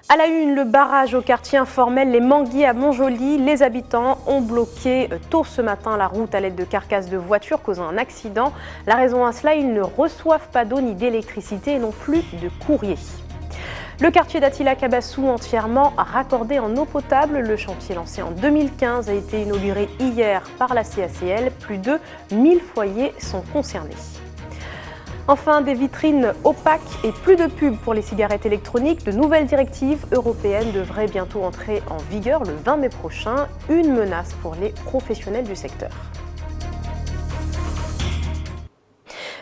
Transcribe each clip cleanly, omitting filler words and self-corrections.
À la une, le barrage au quartier informel Les Manguiers à Montjoly. Les habitants ont bloqué tôt ce matin la route à l'aide de carcasses de voitures causant un accident. La raison à cela, ils ne reçoivent pas d'eau ni d'électricité et non plus de courrier. Le quartier d'Attila Cabassou entièrement raccordé en eau potable. Le chantier lancé en 2015 a été inauguré hier par la CACL. Plus de 1000 foyers sont concernés. Enfin, des vitrines opaques et plus de pubs pour les cigarettes électroniques. De nouvelles directives européennes devraient bientôt entrer en vigueur le 20 mai prochain. Une menace pour les professionnels du secteur.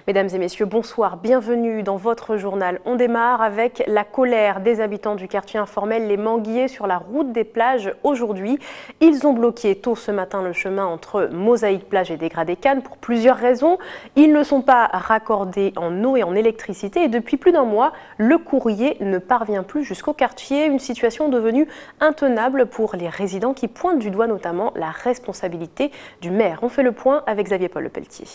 Mesdames et messieurs, bonsoir, bienvenue dans votre journal. On démarre avec la colère des habitants du quartier informel Les Manguiers sur la route des plages aujourd'hui. Ils ont bloqué tôt ce matin le chemin entre Mosaïque Plage et Dégradé Cannes pour plusieurs raisons. Ils ne sont pas raccordés en eau et en électricité et depuis plus d'un mois, le courrier ne parvient plus jusqu'au quartier. Une situation devenue intenable pour les résidents qui pointent du doigt notamment la responsabilité du maire. On fait le point avec Xavier-Paul Lepelletier.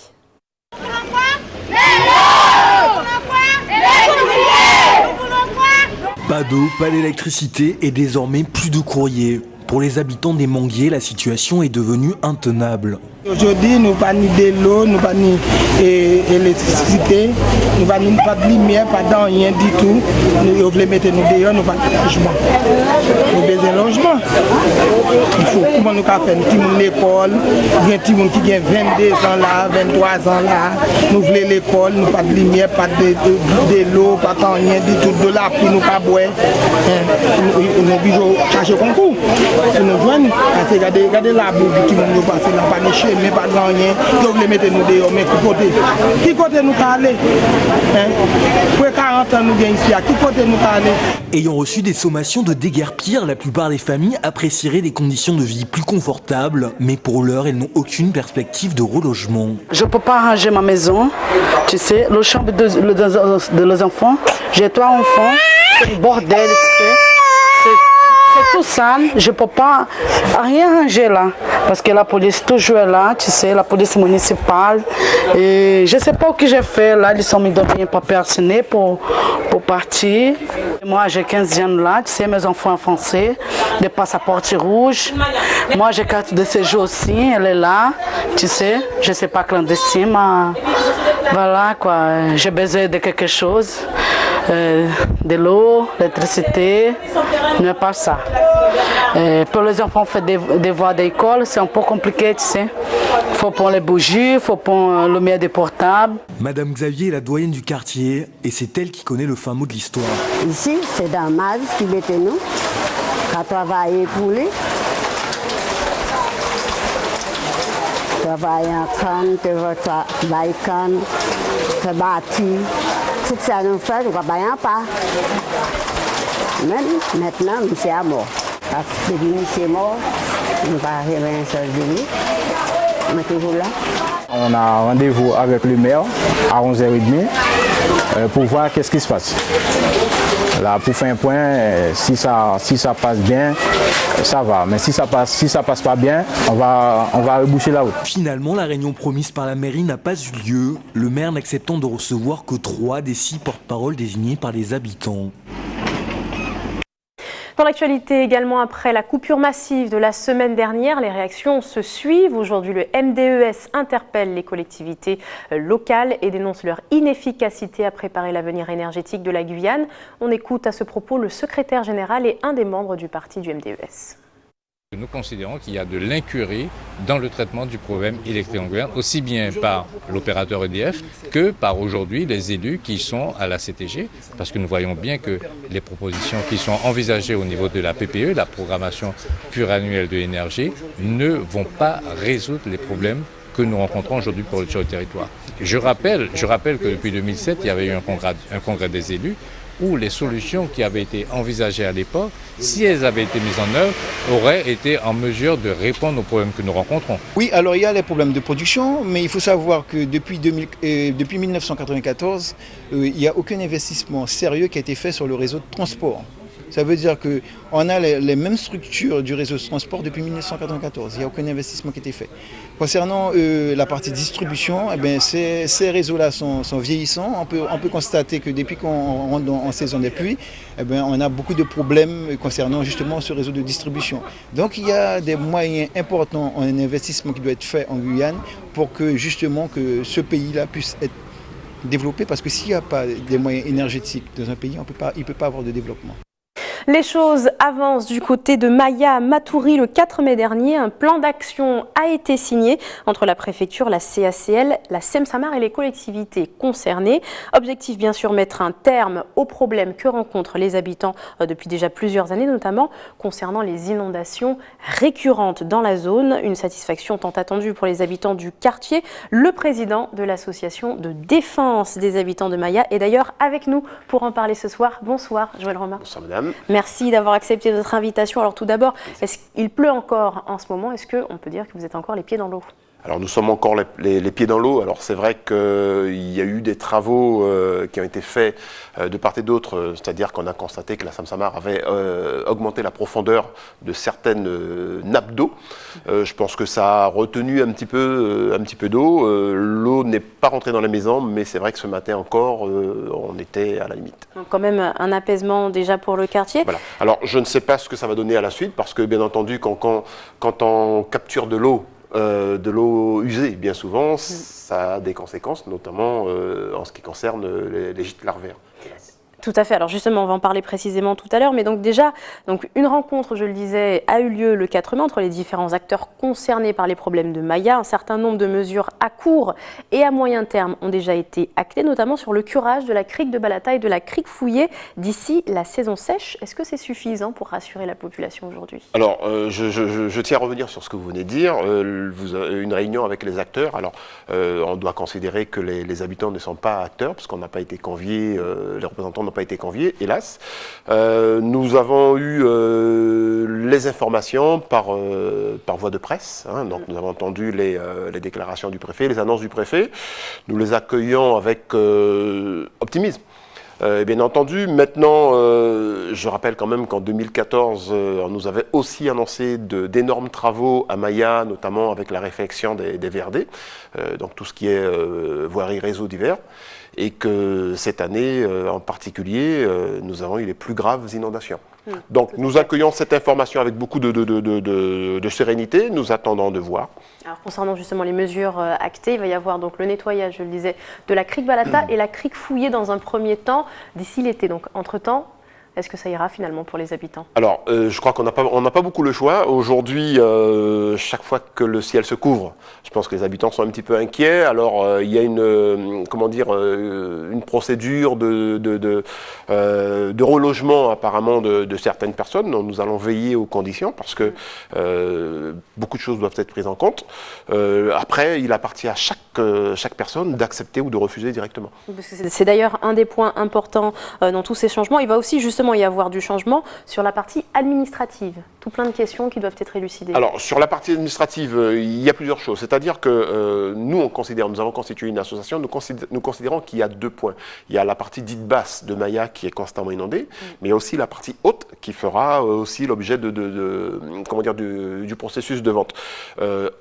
Pas d'eau, pas d'électricité et désormais plus de courrier. Pour les habitants des Manguiers, la situation est devenue intenable. Aujourd'hui, nous n'avons pas ni de l'eau, nous n'avons pas ni d'électricité, nous n'avons pas de lumière, pas de rien du tout. Nous voulons mettre nous dehors, nous n'avons pas de logement. Nous avons besoin de logement. Il faut comment nous faire un petit monde l'école, il y a un petit monde qui a 22 ans là, 23 ans là. Nous voulons l'école, nous n'avons pas de lumière, pas de l'eau, pas de rien du tout. De la pluie, nous n'avons pas boire. Nous devons chercher concours. Nous voulons, regardez la boue qui nous passe là, pas de mais pas de rien, qui voulait mettre nous dehors, mais qui côté nous aller? Pour 40 ans nous gagnons ici, à qui côté nous aller? Ayant reçu des sommations de déguerpir, la plupart des familles apprécieraient des conditions de vie plus confortables, mais pour l'heure, elles n'ont aucune perspective de relogement. Je ne peux pas ranger ma maison, tu sais, le chambre de les enfants, j'ai 3 enfants, c'est un bordel, tu sais. C'est tout sale, je ne peux pas rien ranger là, parce que la police toujours est là, tu sais, la police municipale. Et je ne sais pas ce que j'ai fait là, ils sont mis dans un papier assigné pour partir. Moi j'ai 15 ans là, tu sais, mes enfants français, des passeports rouges. Moi j'ai carte de séjour aussi, elle est là, tu sais, je ne sais pas clandestine, mais voilà quoi, j'ai besoin de quelque chose. De l'eau, l'électricité, ne pas ça. Pour les enfants faire des devoirs d'école, c'est un peu compliqué, tu sais. Il faut prendre les bougies, il faut prendre le lumière des portables. Madame Xavier est la doyenne du quartier et c'est elle qui connaît le fin mot de l'histoire. Ici, c'est dans Maz qui mettait nous, qui a travaillé pour lui. Travailler en canne, travailler canne, bâti. Tout ça nous fait, nous ne travaillons pas. Même maintenant, monsieur est mort. Parce que monsieur est mort, nous ne pouvons pas arriver à un seul de lui. On est toujours là. On a rendez-vous avec le maire à 11h30 pour voir qu'est-ce qui se passe. Là, pour faire un point, si ça passe bien, ça va. Mais si ça passe pas bien, on va reboucher la route. Finalement, la réunion promise par la mairie n'a pas eu lieu, le maire n'acceptant de recevoir que 3 des 6 porte-paroles désignés par les habitants. Dans l'actualité également, après la coupure massive de la semaine dernière, les réactions se suivent. Aujourd'hui, le MDES interpelle les collectivités locales et dénonce leur inefficacité à préparer l'avenir énergétique de la Guyane. On écoute à ce propos le secrétaire général et un des membres du parti du MDES. Nous considérons qu'il y a de l'incurie dans le traitement du problème électrique en Guyane, aussi bien par l'opérateur EDF que par aujourd'hui les élus qui sont à la CTG, parce que nous voyons bien que les propositions qui sont envisagées au niveau de la PPE, la programmation pluriannuelle de l'énergie, ne vont pas résoudre les problèmes que nous rencontrons aujourd'hui sur le territoire. Je rappelle que depuis 2007, il y avait eu un congrès des élus où les solutions qui avaient été envisagées à l'époque, si elles avaient été mises en œuvre, auraient été en mesure de répondre aux problèmes que nous rencontrons. Oui, alors il y a les problèmes de production, mais il faut savoir que depuis 1994, il n'y a aucun investissement sérieux qui a été fait sur le réseau de transport. Ça veut dire qu'on a les mêmes structures du réseau de transport depuis 1994. Il n'y a aucun investissement qui a été fait. Concernant la partie distribution, eh bien, ces réseaux-là sont vieillissants. On peut constater que depuis qu'on rentre en saison des pluies, eh bien, on a beaucoup de problèmes concernant justement ce réseau de distribution. Donc il y a des moyens importants en investissement qui doit être fait en Guyane pour que justement que ce pays-là puisse être développé, parce que s'il n'y a pas des moyens énergétiques dans un pays, il ne peut pas avoir de développement. Les choses avancent du côté de Maya à Matoury le 4 mai dernier. Un plan d'action a été signé entre la préfecture, la CACL, la SEM-Samar et les collectivités concernées. Objectif bien sûr mettre un terme aux problèmes que rencontrent les habitants depuis déjà plusieurs années, notamment concernant les inondations récurrentes dans la zone. Une satisfaction tant attendue pour les habitants du quartier. Le président de l'association de défense des habitants de Maya est d'ailleurs avec nous pour en parler ce soir. Bonsoir Joël Romain. Bonsoir madame. Merci d'avoir accepté notre invitation. Alors tout d'abord, il pleut encore en ce moment. Est-ce qu'on peut dire que vous êtes encore les pieds dans l'eau ? Alors nous sommes encore les pieds dans l'eau. Alors c'est vrai qu'il y a eu des travaux qui ont été faits de part et d'autre, c'est-à-dire qu'on a constaté que la SEM-Samar avait augmenté la profondeur de certaines nappes d'eau. Je pense que ça a retenu un petit peu d'eau. L'eau n'est pas rentrée dans la maison, mais c'est vrai que ce matin encore, on était à la limite. Donc quand même un apaisement déjà pour le quartier. Voilà. Alors je ne sais pas ce que ça va donner à la suite, parce que bien entendu, quand on capture de l'eau usée, bien souvent, ça a des conséquences, notamment en ce qui concerne les gîtes larvaires. Tout à fait. Alors justement, on va en parler précisément tout à l'heure. Mais donc déjà, une rencontre, je le disais, a eu lieu le 4 mai entre les différents acteurs concernés par les problèmes de Maya. Un certain nombre de mesures à court et à moyen terme ont déjà été actées, notamment sur le curage de la crique de Balata et de la crique Fouillée d'ici la saison sèche. Est-ce que c'est suffisant pour rassurer la population aujourd'hui ? Alors, je tiens à revenir sur ce que vous venez de dire. Vous avez une réunion avec les acteurs. Alors, on doit considérer que les habitants ne sont pas acteurs, parce qu'on n'a pas été conviés, les représentants n'ont pas été conviés, hélas. Nous avons eu les informations par voie de presse. Donc nous avons entendu les déclarations du préfet, les annonces du préfet. Nous les accueillons avec optimisme. Bien entendu, maintenant, je rappelle quand même qu'en 2014, on nous avait aussi annoncé d'énormes travaux à Maya, notamment avec la réfection des VRD, donc tout ce qui est voirie réseau divers. Et que cette année en particulier, nous avons eu les plus graves inondations. Donc nous accueillons cette information avec beaucoup de sérénité, nous attendons de voir. Alors concernant justement les mesures actées, il va y avoir donc le nettoyage, je le disais, de la crique Balata et la crique Fouillée dans un premier temps, d'ici l'été. Donc entre-temps, est-ce que ça ira finalement pour les habitants ? Alors, je crois qu'on n'a pas beaucoup le choix. Aujourd'hui, chaque fois que le ciel se couvre, je pense que les habitants sont un petit peu inquiets. Alors, il y a une procédure de relogement apparemment de certaines personnes. Donc, nous allons veiller aux conditions parce que beaucoup de choses doivent être prises en compte. Après, il appartient à chaque personne d'accepter ou de refuser directement. C'est d'ailleurs un des points importants dans tous ces changements. Il va aussi justement y avoir du changement sur la partie administrative. Tout plein de questions qui doivent être élucidées. Alors, sur la partie administrative, il y a plusieurs choses. C'est-à-dire que nous avons constitué une association, nous considérons qu'il y a deux points. Il y a la partie dite basse de Maya qui est constamment inondée, mais il y a aussi la partie haute qui fera aussi l'objet du processus de vente.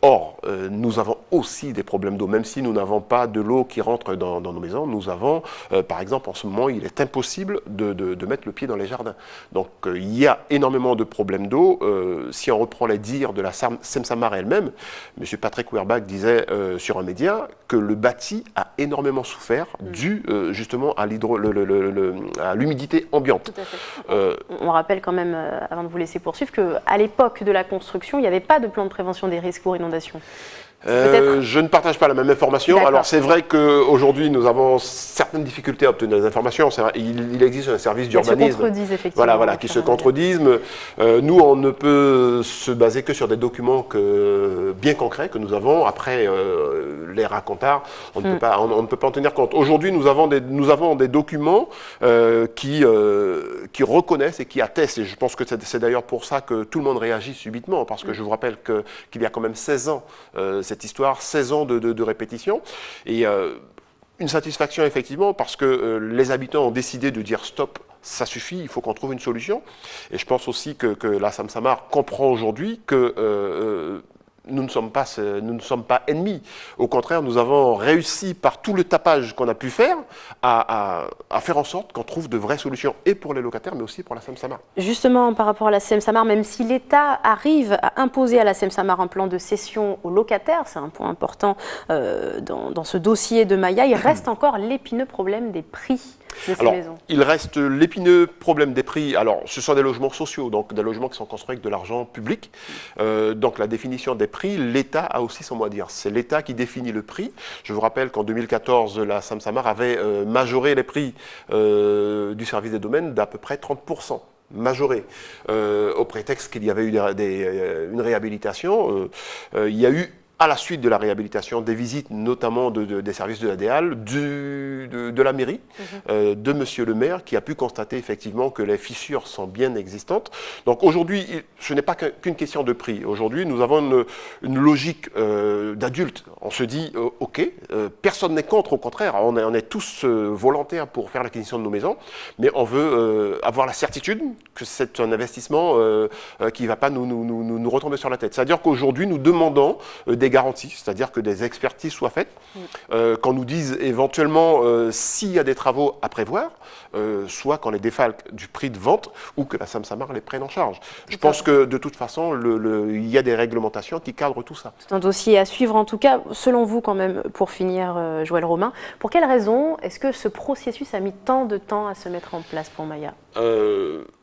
Or, nous avons aussi des problèmes d'eau, même si nous n'avons pas de l'eau qui rentre dans nos maisons. Nous avons, par exemple, en ce moment, il est impossible de mettre le pied dans les jardins. Donc, il y a énormément de problèmes d'eau. Si on reprend les dires de la SEM-Samar elle-même, M. Patrick Werbach disait sur un média que le bâti a énormément souffert dû justement à l'humidité ambiante. Tout à fait. On rappelle quand même, avant de vous laisser poursuivre, qu'à l'époque de la construction, il n'y avait pas de plan de prévention des risques pour inondation. Je ne partage pas la même information. Alors c'est vrai qu'aujourd'hui nous avons certaines difficultés à obtenir des informations. Il existe un service d'urbanisme qui se contredisent. Nous on ne peut se baser que sur des documents bien concrets que nous avons. Après les racontars, on ne peut pas en tenir compte. Aujourd'hui nous avons des documents qui reconnaissent et qui attestent. Et je pense que c'est d'ailleurs pour ça que tout le monde réagit subitement, parce que je vous rappelle qu'il y a quand même 16 ans cette histoire, 16 ans de répétition. Et une satisfaction, effectivement, parce que les habitants ont décidé de dire stop ça suffit, il faut qu'on trouve une solution. Et je pense aussi que la Samsamar comprend aujourd'hui que nous ne sommes pas ennemis. Au contraire, nous avons réussi par tout le tapage qu'on a pu faire à faire en sorte qu'on trouve de vraies solutions et pour les locataires mais aussi pour la Samsamar. Justement, par rapport à la Samsamar, même si l'État arrive à imposer à la Samsamar un plan de cession aux locataires, c'est un point important dans ce dossier de Maya, il reste encore l'épineux problème des prix de ces maisons. Il reste l'épineux problème des prix. Alors, ce sont des logements sociaux, donc des logements qui sont construits avec de l'argent public. Donc, la définition des prix, l'État a aussi son mot à dire. C'est l'État qui définit le prix. Je vous rappelle qu'en 2014, la Samsamar avait majoré les prix du service des domaines d'à peu près 30%. Majoré, au prétexte qu'il y avait eu une réhabilitation. Il y a eu, à la suite de la réhabilitation, des visites notamment des services de la DEAL, de la mairie, de monsieur le maire, qui a pu constater effectivement que les fissures sont bien existantes. Donc aujourd'hui, ce n'est pas qu'une question de prix. Aujourd'hui, nous avons une logique d'adulte. On se dit, ok, personne n'est contre, au contraire, on est tous volontaires pour faire l'acquisition de nos maisons, mais on veut avoir la certitude que c'est un investissement qui ne va pas nous retomber sur la tête. C'est-à-dire qu'aujourd'hui, nous demandons des garanties, c'est-à-dire que des expertises soient faites, qu'on nous dise éventuellement s'il y a des travaux à prévoir, soit qu'on les défalque du prix de vente ou que la Samsamar les prenne en charge. Je pense que de toute façon, il y a des réglementations qui cadrent tout ça. C'est un dossier à suivre en tout cas, selon vous quand même, pour finir, Joël Romain. Pour quelles raisons est-ce que ce processus a mis tant de temps à se mettre en place pour Maya ?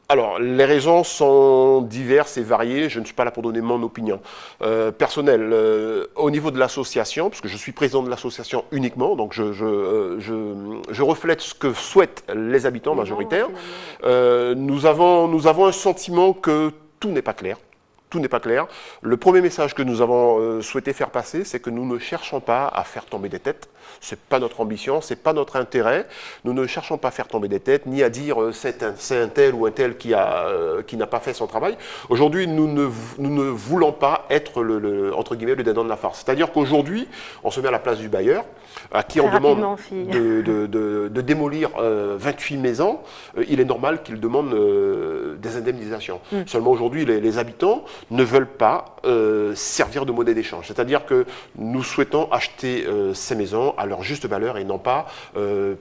Alors, les raisons sont diverses et variées. Je ne suis pas là pour donner mon opinion personnelle. Au niveau de l'association, parce que je suis président de l'association uniquement, donc je reflète ce que souhaitent les habitants majoritaires. Nous avons un sentiment que tout n'est pas clair. Tout n'est pas clair. Le premier message que nous avons souhaité faire passer, c'est que nous ne cherchons pas à faire tomber des têtes. Ce n'est pas notre ambition, ce n'est pas notre intérêt. Nous ne cherchons pas à faire tomber des têtes, ni à dire c'est un tel ou un tel qui n'a pas fait son travail. Aujourd'hui, nous ne voulons pas être entre guillemets, le dindon de la farce. C'est-à-dire qu'aujourd'hui, on se met à la place du bailleur, à qui on demande de démolir 28 maisons. Il est normal qu'il demande des indemnisations. Seulement aujourd'hui, les habitants ne veulent pas servir de monnaie d'échange. C'est-à-dire que nous souhaitons acheter ces maisons à leur juste valeur et non pas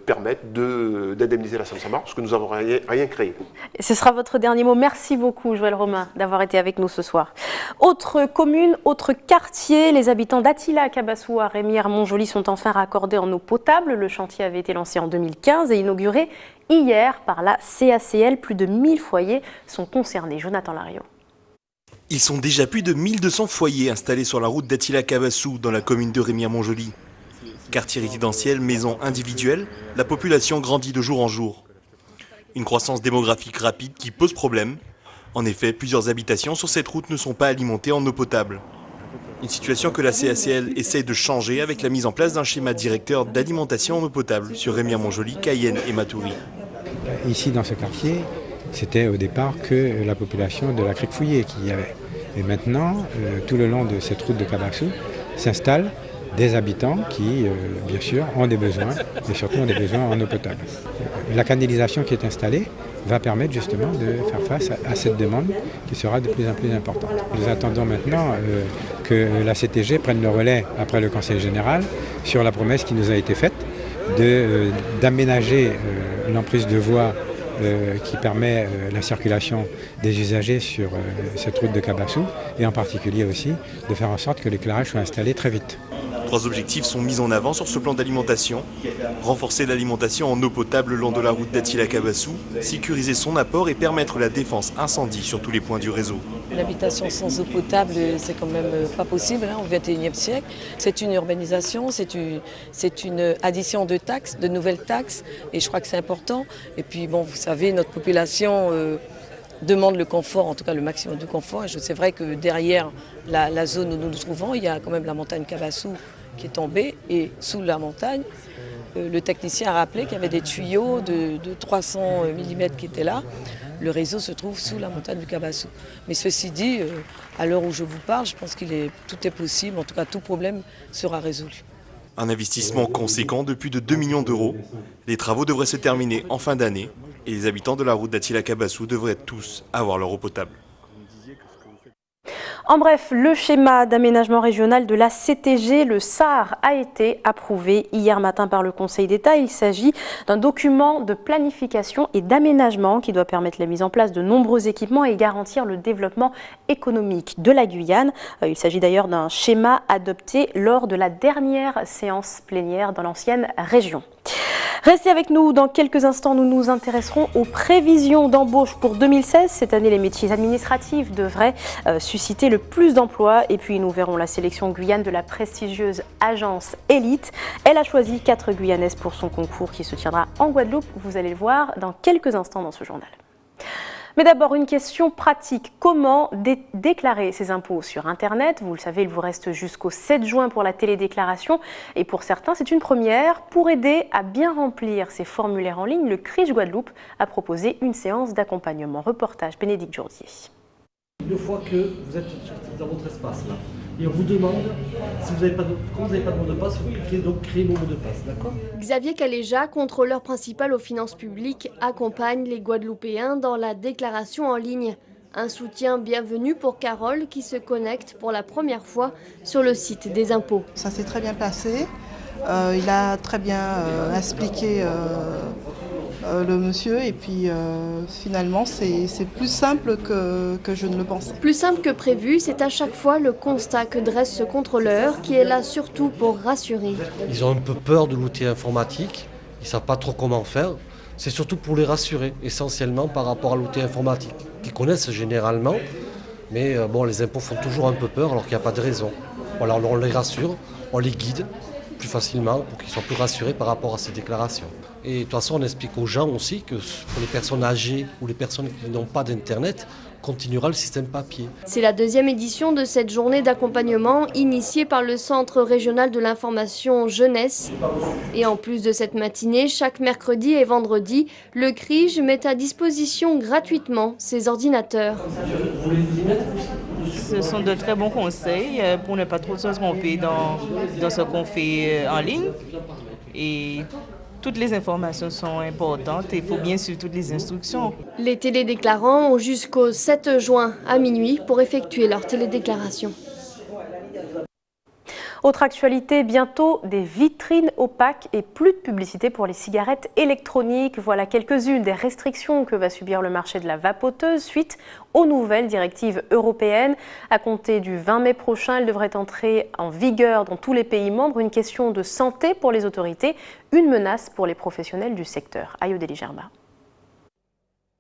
permettre d'indemniser la Samsamar parce que nous n'avons rien créé. Ce sera votre dernier mot. Merci beaucoup, Joël Romain, d'avoir été avec nous ce soir. Autre commune, autre quartier, les habitants d'Attila à Kabassou à Rémières-Montjoly sont enfin raccordés en eau potable. Le chantier avait été lancé en 2015 et inauguré hier par la CACL. Plus de 1000 foyers sont concernés. Jonathan Lariot. Ils sont déjà plus de 1200 foyers installés sur la route d'Attila-Kabassou dans la commune de Rémières-Montjoly. Quartier résidentiel, maison individuelle, la population grandit de jour en jour. Une croissance démographique rapide qui pose problème. En effet, plusieurs habitations sur cette route ne sont pas alimentées en eau potable. Une situation que la CACL essaye de changer avec la mise en place d'un schéma directeur d'alimentation en eau potable sur Rémières-Montjoly, Cayenne et Matoury. Ici, dans ce quartier, c'était au départ que la population de la crique fouillée qui y avait. Et maintenant, tout le long de cette route de Kabassou, s'installent des habitants qui, bien sûr, ont des besoins, et surtout ont des besoins en eau potable. La canalisation qui est installée va permettre justement de faire face à cette demande qui sera de plus en plus importante. Nous attendons maintenant que la CTG prenne le relais après le Conseil général sur la promesse qui nous a été faite d'aménager l'emprise de voie qui permet la circulation des usagers sur cette route de Kabassou et en particulier aussi de faire en sorte que l'éclairage soit installé très vite. 3 objectifs sont mis en avant sur ce plan d'alimentation. Renforcer l'alimentation en eau potable le long de la route d'Attila-Kabassou, sécuriser son apport et permettre la défense incendie sur tous les points du réseau. L'habitation sans eau potable, c'est quand même pas possible au XXIe siècle. C'est une urbanisation, c'est une addition de taxes, de nouvelles taxes, et je crois que c'est important. Et puis bon, vous savez, notre population demande le confort, en tout cas le maximum de confort. Et c'est vrai que derrière la zone où nous nous trouvons, il y a quand même la montagne Kabassou qui est tombée, et sous la montagne, le technicien a rappelé qu'il y avait des tuyaux de 300 mm qui étaient là. Le réseau se trouve sous la montagne du Kabassou. Mais ceci dit, à l'heure où je vous parle, je pense que tout est possible, en tout cas tout problème sera résolu. Un investissement conséquent de plus de 2 millions d'euros. Les travaux devraient se terminer en fin d'année. Et les habitants de la route d'Attila-Cabassou devraient tous avoir leur eau potable. En bref, le schéma d'aménagement régional de la CTG, le SAR, a été approuvé hier matin par le Conseil d'État. Il s'agit d'un document de planification et d'aménagement qui doit permettre la mise en place de nombreux équipements et garantir le développement économique de la Guyane. Il s'agit d'ailleurs d'un schéma adopté lors de la dernière séance plénière dans l'ancienne région. Restez avec nous, dans quelques instants, nous nous intéresserons aux prévisions d'embauche pour 2016. Cette année, les métiers administratifs devraient susciter le plus d'emplois. Et puis, nous verrons la sélection Guyane de la prestigieuse agence Elite. Elle a choisi 4 Guyanaises pour son concours qui se tiendra en Guadeloupe. Vous allez le voir dans quelques instants dans ce journal. Mais d'abord, une question pratique. Comment déclarer ses impôts sur Internet? Vous le savez, il vous reste jusqu'au 7 juin pour la télédéclaration. Et pour certains, c'est une première. Pour aider à bien remplir ces formulaires en ligne, le CRIJ Guadeloupe a proposé une séance d'accompagnement. Reportage Bénédicte Jourdier. Une fois que vous êtes dans votre espace là, et on vous demande, si vous n'avez pas de mot de passe, vous cliquez donc créer mon mot de passe, d'accord? Xavier Caléja, contrôleur principal aux finances publiques, accompagne les Guadeloupéens dans la déclaration en ligne. Un soutien bienvenu pour Carole qui se connecte pour la première fois sur le site des impôts. Ça s'est très bien passé. Il a très bien expliqué le monsieur et puis finalement c'est plus simple que je ne le pensais. Plus simple que prévu, c'est à chaque fois le constat que dresse ce contrôleur qui est là surtout pour rassurer. Ils ont un peu peur de l'outil informatique, ils ne savent pas trop comment faire. C'est surtout pour les rassurer, essentiellement par rapport à l'outil informatique, qu'ils connaissent généralement, mais les impôts font toujours un peu peur alors qu'il n'y a pas de raison. Voilà, on les rassure, on les guide plus facilement pour qu'ils soient plus rassurés par rapport à ces déclarations. Et de toute façon, on explique aux gens aussi que pour les personnes âgées ou les personnes qui n'ont pas d'Internet, continuera le système papier. C'est la deuxième édition de cette journée d'accompagnement initiée par le Centre régional de l'information jeunesse. Et en plus de cette matinée, chaque mercredi et vendredi, le CRIJ met à disposition gratuitement ses ordinateurs. Ce sont de très bons conseils pour ne pas trop se tromper dans ce qu'on fait en ligne. Et toutes les informations sont importantes et il faut bien suivre toutes les instructions. Les télédéclarants ont jusqu'au 7 juin à minuit pour effectuer leur télédéclaration. Autre actualité, bientôt des vitrines opaques et plus de publicité pour les cigarettes électroniques. Voilà quelques-unes des restrictions que va subir le marché de la vapoteuse suite aux nouvelles directives européennes. À compter du 20 mai prochain, elles devraient entrer en vigueur dans tous les pays membres. Une question de santé pour les autorités, une menace pour les professionnels du secteur. Ayodeli Gerba.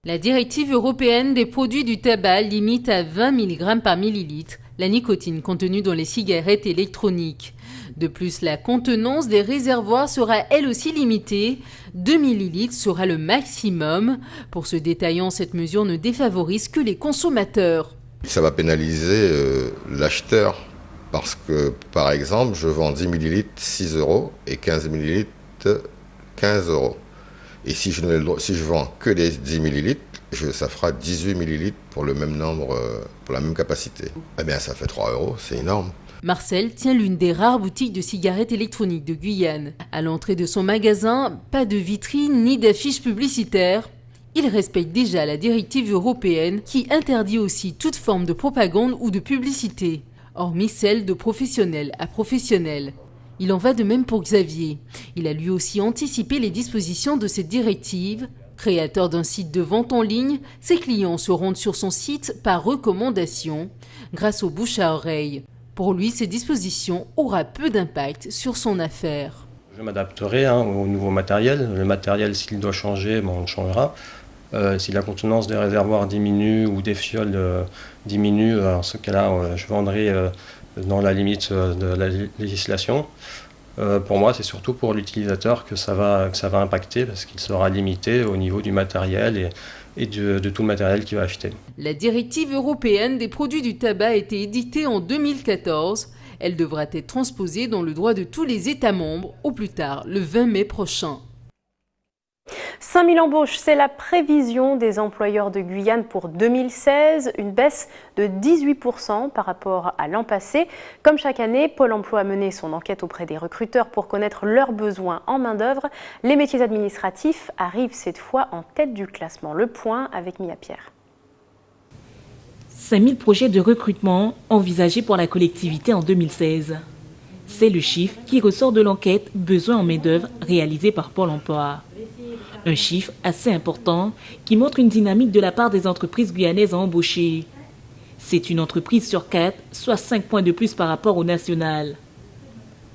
La directive européenne des produits du tabac limite à 20 mg par millilitre la nicotine contenue dans les cigarettes électroniques. De plus, la contenance des réservoirs sera elle aussi limitée. 2 ml sera le maximum. Pour ce détaillant, cette mesure ne défavorise que les consommateurs. Ça va pénaliser l'acheteur parce que, par exemple, je vends 10 ml 6 € et 15 ml 15 €. Et si je vends que les 10 ml, ça fera 18 ml pour le même nombre, pour la même capacité. Eh bien, ça fait 3 €, c'est énorme. Marcel tient l'une des rares boutiques de cigarettes électroniques de Guyane. À l'entrée de son magasin, pas de vitrine ni d'affiches publicitaires. Il respecte déjà la directive européenne qui interdit aussi toute forme de propagande ou de publicité, hormis celle de professionnel à professionnel. Il en va de même pour Xavier. Il a lui aussi anticipé les dispositions de cette directive. Créateur d'un site de vente en ligne, ses clients se rendent sur son site par recommandation, grâce au bouche à oreille. Pour lui, ces dispositions auront peu d'impact sur son affaire. Je m'adapterai au nouveau matériel. Le matériel, s'il doit changer, on changera. Si la contenance des réservoirs diminue ou des fioles diminue, en ce cas-là, je vendrai dans la limite de la législation. Pour moi, c'est surtout pour l'utilisateur que ça va impacter parce qu'il sera limité au niveau du matériel et de tout le matériel qu'il va acheter. La directive européenne des produits du tabac a été éditée en 2014. Elle devra être transposée dans le droit de tous les États membres au plus tard le 20 mai prochain. 5000 embauches, c'est la prévision des employeurs de Guyane pour 2016, une baisse de 18% par rapport à l'an passé. Comme chaque année, Pôle emploi a mené son enquête auprès des recruteurs pour connaître leurs besoins en main-d'œuvre. Les métiers administratifs arrivent cette fois en tête du classement. Le point avec Mia Pierre. 5000 projets de recrutement envisagés pour la collectivité en 2016. C'est le chiffre qui ressort de l'enquête Besoins en main-d'œuvre réalisée par Pôle emploi. Un chiffre assez important qui montre une dynamique de la part des entreprises guyanaises à embaucher. C'est une entreprise sur 4, soit 5 points de plus par rapport au national.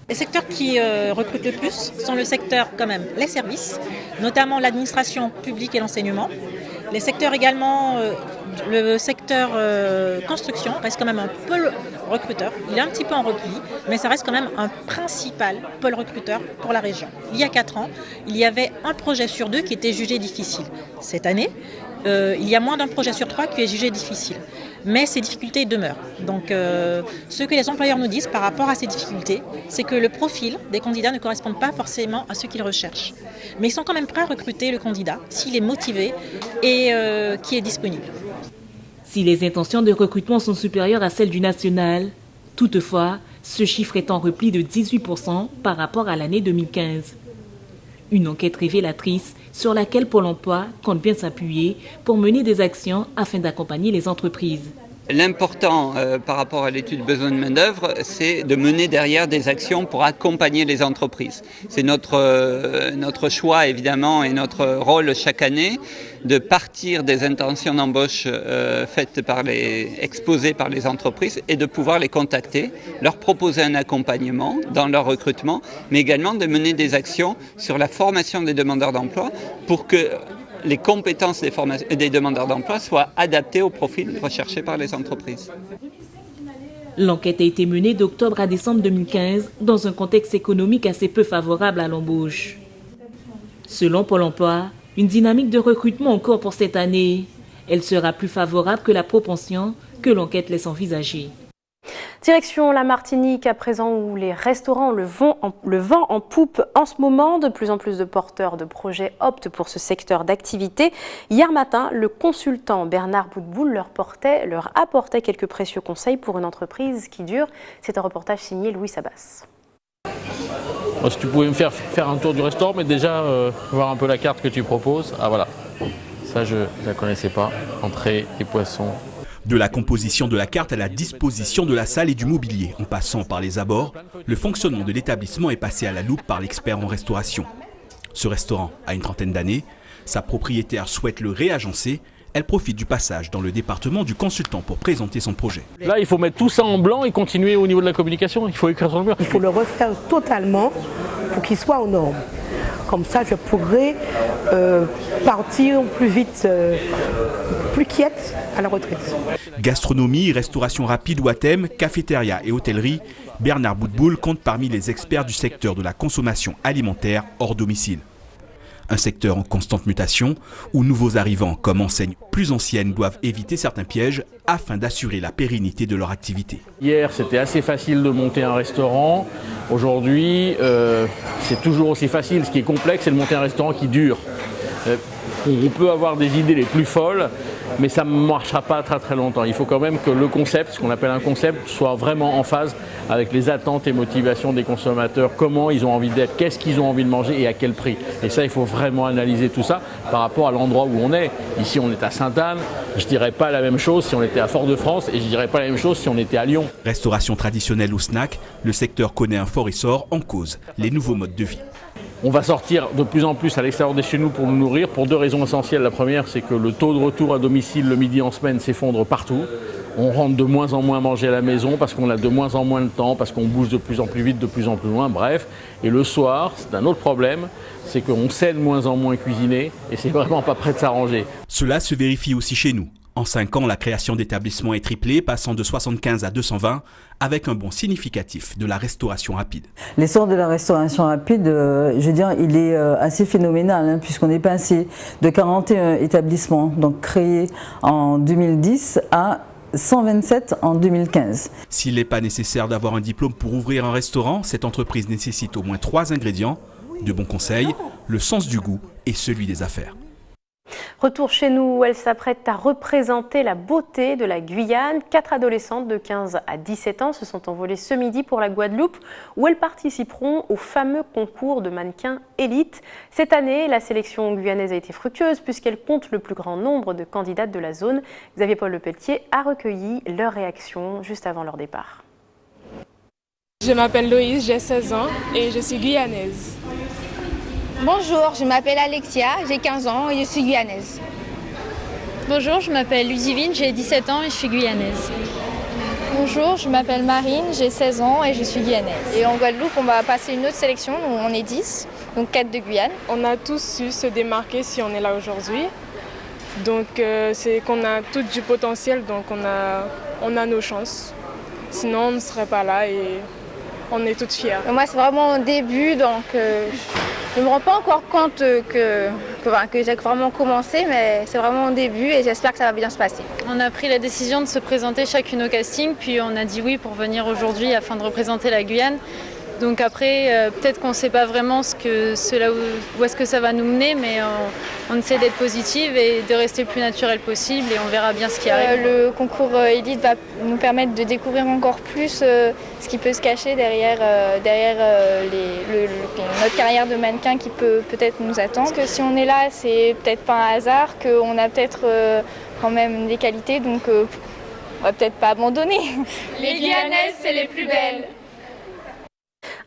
Les secteurs qui recrutent le plus sont le secteur quand même les services, notamment l'administration publique et l'enseignement. Les secteurs également, le secteur construction reste quand même un pôle recruteur. Il est un petit peu en repli, mais ça reste quand même un principal pôle recruteur pour la région. Il y a 4 ans, il y avait un projet sur 2 qui était jugé difficile. Cette année, il y a moins d'un projet sur 3 qui est jugé difficile. Mais ces difficultés demeurent. Donc ce que les employeurs nous disent par rapport à ces difficultés, c'est que le profil des candidats ne correspond pas forcément à ce qu'ils recherchent. Mais ils sont quand même prêts à recruter le candidat s'il est motivé et qui est disponible. Si les intentions de recrutement sont supérieures à celles du national, toutefois, ce chiffre est en repli de 18% par rapport à l'année 2015. Une enquête révélatrice sur laquelle Pôle emploi compte bien s'appuyer pour mener des actions afin d'accompagner les entreprises. L'important par rapport à l'étude besoin de main-d'œuvre, c'est de mener derrière des actions pour accompagner les entreprises. C'est notre choix évidemment et notre rôle chaque année de partir des intentions d'embauche exposées par les entreprises et de pouvoir les contacter, leur proposer un accompagnement dans leur recrutement, mais également de mener des actions sur la formation des demandeurs d'emploi pour que les compétences des demandeurs d'emploi soient adaptées au profil recherché par les entreprises. L'enquête a été menée d'octobre à décembre 2015 dans un contexte économique assez peu favorable à l'embauche. Selon Pôle emploi, une dynamique de recrutement en cours pour cette année. Elle sera plus favorable que la propension que l'enquête laisse envisager. Direction la Martinique à présent où les restaurants le vent en poupe en ce moment. De plus en plus de porteurs de projets optent pour ce secteur d'activité. Hier matin, le consultant Bernard Boutboul leur apportait quelques précieux conseils pour une entreprise qui dure. C'est un reportage signé Louis Sabas. Si tu pouvais me faire un tour du restaurant, mais déjà voir un peu la carte que tu proposes. Ah voilà, ça je ne la connaissais pas. Entrée et poissons. De la composition de la carte à la disposition de la salle et du mobilier, en passant par les abords, le fonctionnement de l'établissement est passé à la loupe par l'expert en restauration. Ce restaurant a une trentaine d'années, sa propriétaire souhaite le réagencer. Elle profite du passage dans le département du consultant pour présenter son projet. Là, il faut mettre tout ça en blanc et continuer au niveau de la communication. Il faut écrire sur le mur. Il faut le refaire totalement pour qu'il soit aux normes. Comme ça, je pourrais partir plus vite, plus quiète à la retraite. Gastronomie, restauration rapide ou à thème, cafétéria et hôtellerie, Bernard Boutboul compte parmi les experts du secteur de la consommation alimentaire hors domicile. Un secteur en constante mutation où nouveaux arrivants comme enseignes plus anciennes doivent éviter certains pièges afin d'assurer la pérennité de leur activité. Hier, c'était assez facile de monter un restaurant. Aujourd'hui, c'est toujours aussi facile. Ce qui est complexe, c'est de monter un restaurant qui dure. On peut avoir des idées les plus folles, mais ça ne marchera pas très très longtemps. Il faut quand même que le concept, ce qu'on appelle un concept, soit vraiment en phase avec les attentes et motivations des consommateurs, comment ils ont envie d'être, qu'est-ce qu'ils ont envie de manger et à quel prix. Et ça, il faut vraiment analyser tout ça par rapport à l'endroit où on est. Ici, on est à Sainte-Anne, je ne dirais pas la même chose si on était à Fort-de-France et je ne dirais pas la même chose si on était à Lyon. Restauration traditionnelle ou snack, le secteur connaît un fort essor en cause, les nouveaux modes de vie. On va sortir de plus en plus à l'extérieur de chez nous pour nous nourrir pour 2 raisons essentielles. La première, c'est que le taux de retour à domicile le midi en semaine s'effondre partout. On rentre de moins en moins manger à la maison parce qu'on a de moins en moins de temps, parce qu'on bouge de plus en plus vite, de plus en plus loin, bref. Et le soir, c'est un autre problème, c'est qu'on sait de moins en moins cuisiner et c'est vraiment pas prêt de s'arranger. Cela se vérifie aussi chez nous. En 5 ans, la création d'établissements est triplée, passant de 75 à 220, avec un bond significatif de la restauration rapide. L'essor de la restauration rapide, je veux dire, il est assez phénoménal, puisqu'on est passé de 41 établissements donc créés en 2010 à 127 en 2015. S'il n'est pas nécessaire d'avoir un diplôme pour ouvrir un restaurant, cette entreprise nécessite au moins 3 ingrédients, de bons conseils, le sens du goût et celui des affaires. Retour chez nous où elle s'apprête à représenter la beauté de la Guyane. 4 adolescentes de 15 à 17 ans se sont envolées ce midi pour la Guadeloupe où elles participeront au fameux concours de mannequins élite. Cette année, la sélection guyanaise a été fructueuse puisqu'elle compte le plus grand nombre de candidates de la zone. Xavier Paul Lepelletier a recueilli leurs réactions juste avant leur départ. Je m'appelle Loïse, j'ai 16 ans et je suis guyanaise. Bonjour, je m'appelle Alexia, j'ai 15 ans et je suis guyanaise. Bonjour, je m'appelle Ludivine, j'ai 17 ans et je suis guyanaise. Bonjour, je m'appelle Marine, j'ai 16 ans et je suis guyanaise. Et en Guadeloupe, on va passer une autre sélection, on est 10, donc 4 de Guyane. On a tous su se démarquer si on est là aujourd'hui. Donc c'est qu'on a tout du potentiel, donc on a nos chances. Sinon, on ne serait pas là et on est toutes fières. Et moi, c'est vraiment au début, donc je ne me rends pas encore compte que j'ai vraiment commencé, mais c'est vraiment au début et j'espère que ça va bien se passer. On a pris la décision de se présenter chacune au casting, puis on a dit oui pour venir aujourd'hui afin de représenter la Guyane. Donc après, peut-être qu'on ne sait pas vraiment où est-ce que ça va nous mener, mais on essaie d'être positive et de rester le plus naturel possible et on verra bien ce qui arrive. Le concours élite va nous permettre de découvrir encore plus ce qui peut se cacher derrière notre carrière de mannequin qui peut peut-être nous attendre. Parce que si on est là, c'est peut-être pas un hasard, qu'on a peut-être quand même des qualités, donc on va peut-être pas abandonner. Les Guyanaises, c'est les plus belles.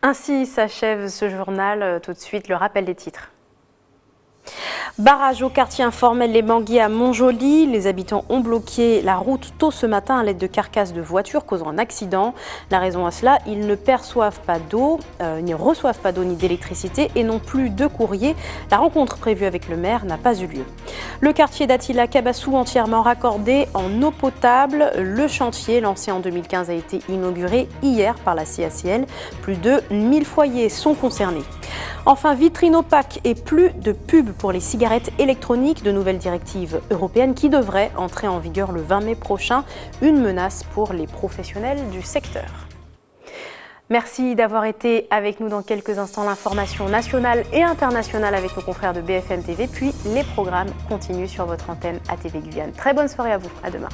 Ainsi s'achève ce journal. Tout de suite, le rappel des titres. Barrage au quartier informel Les Manguiers à Montjoly. Les habitants ont bloqué la route tôt ce matin à l'aide de carcasses de voitures causant un accident. La raison à cela, ils ne perçoivent pas d'eau, ne reçoivent pas d'eau ni d'électricité et non plus de courrier. La rencontre prévue avec le maire n'a pas eu lieu. Le quartier d'Attila Cabassou entièrement raccordé en eau potable. Le chantier lancé en 2015 a été inauguré hier par la CACL. Plus de 1000 foyers sont concernés. Enfin, vitrine opaque et plus de pubs pour les cigarettes électroniques, de nouvelles directives européennes qui devraient entrer en vigueur le 20 mai prochain. Une menace pour les professionnels du secteur. Merci d'avoir été avec nous. Dans quelques instants, l'information nationale et internationale avec nos confrères de BFM TV. Puis les programmes continuent sur votre antenne ATV Guyane. Très bonne soirée à vous. À demain.